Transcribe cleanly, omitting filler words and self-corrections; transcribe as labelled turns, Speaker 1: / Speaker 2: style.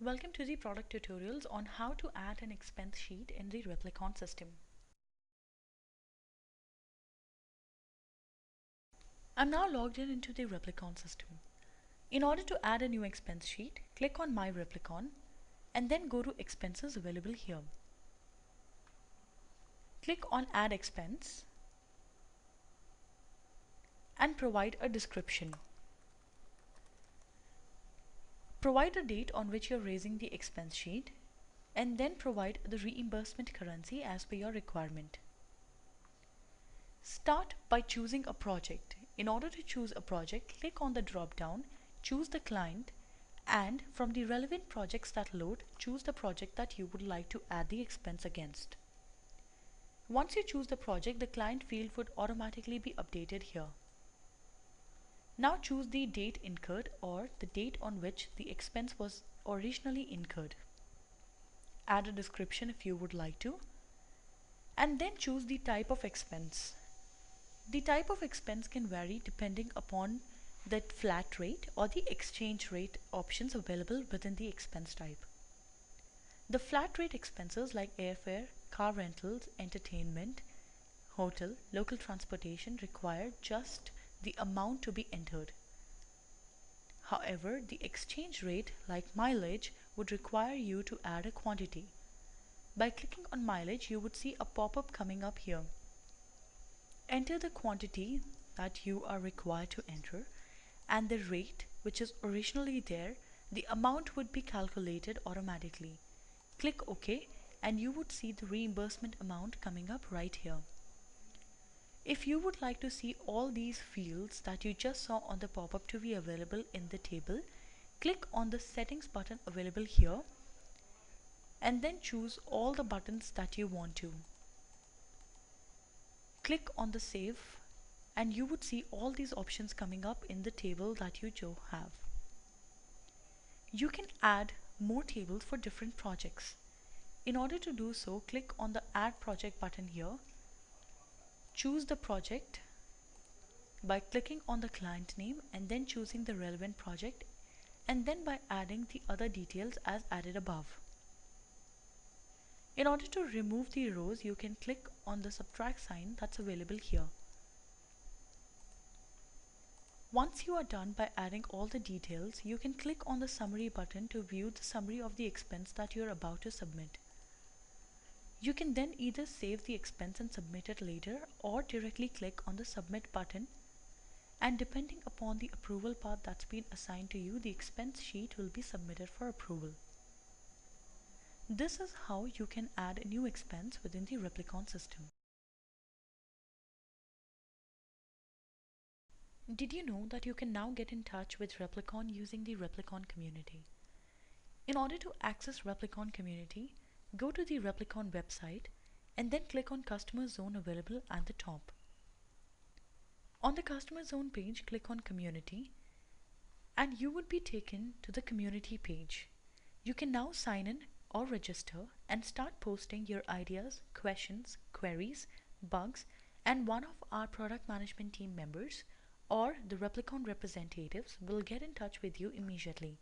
Speaker 1: Welcome to the product tutorials on how to add an expense sheet in the Replicon system. I'm now logged into the Replicon system. In order to add a new expense sheet, click on My Replicon and then go to Expenses available here. Click on Add Expense and provide a description. Provide a date on which you're raising the expense sheet and then provide the reimbursement currency as per your requirement. Start by choosing a project. In order to choose a project, click on the drop down, choose the client, and from the relevant projects that load, choose the project that you would like to add the expense against. Once you choose the project, the client field would automatically be updated here. Now choose the date incurred or the date on which the expense was originally incurred. Add a description if you would like to, and then choose the type of expense. The type of expense can vary depending upon the flat rate or the exchange rate options available within the expense type. The flat rate expenses like airfare, car rentals, entertainment, hotel, local transportation require just the amount to be entered. However, the exchange rate like mileage would require you to add a quantity. By clicking on mileage, you would see a pop-up coming up here. Enter the quantity that you are required to enter and the rate which is originally there, the amount would be calculated automatically. Click OK and you would see the reimbursement amount coming up right here. If you would like to see all these fields that you just saw on the pop-up to be available in the table, click on the settings button available here and then choose all the buttons that you want to. Click on the save and you would see all these options coming up in the table that you have. You can add more tables for different projects. In order to do so, click on the Add Project button here. Choose the project by clicking on the client name and then choosing the relevant project, and then by adding the other details as added above. In order to remove the rows, you can click on the subtract sign that's available here. Once you are done by adding all the details, you can click on the summary button to view the summary of the expense that you are about to submit. You can then either save the expense and submit it later or directly click on the submit button, and depending upon the approval path that's been assigned to you, the expense sheet will be submitted for approval. This is how you can add a new expense within the Replicon system. Did you know that you can now get in touch with Replicon using the Replicon community? In order to access Replicon community, go to the Replicon website and then click on Customer Zone available at the top. On the Customer Zone page, click on Community and you would be taken to the community page. You can now sign in or register and start posting your ideas, questions, queries, bugs, and one of our product management team members or the Replicon representatives will get in touch with you immediately.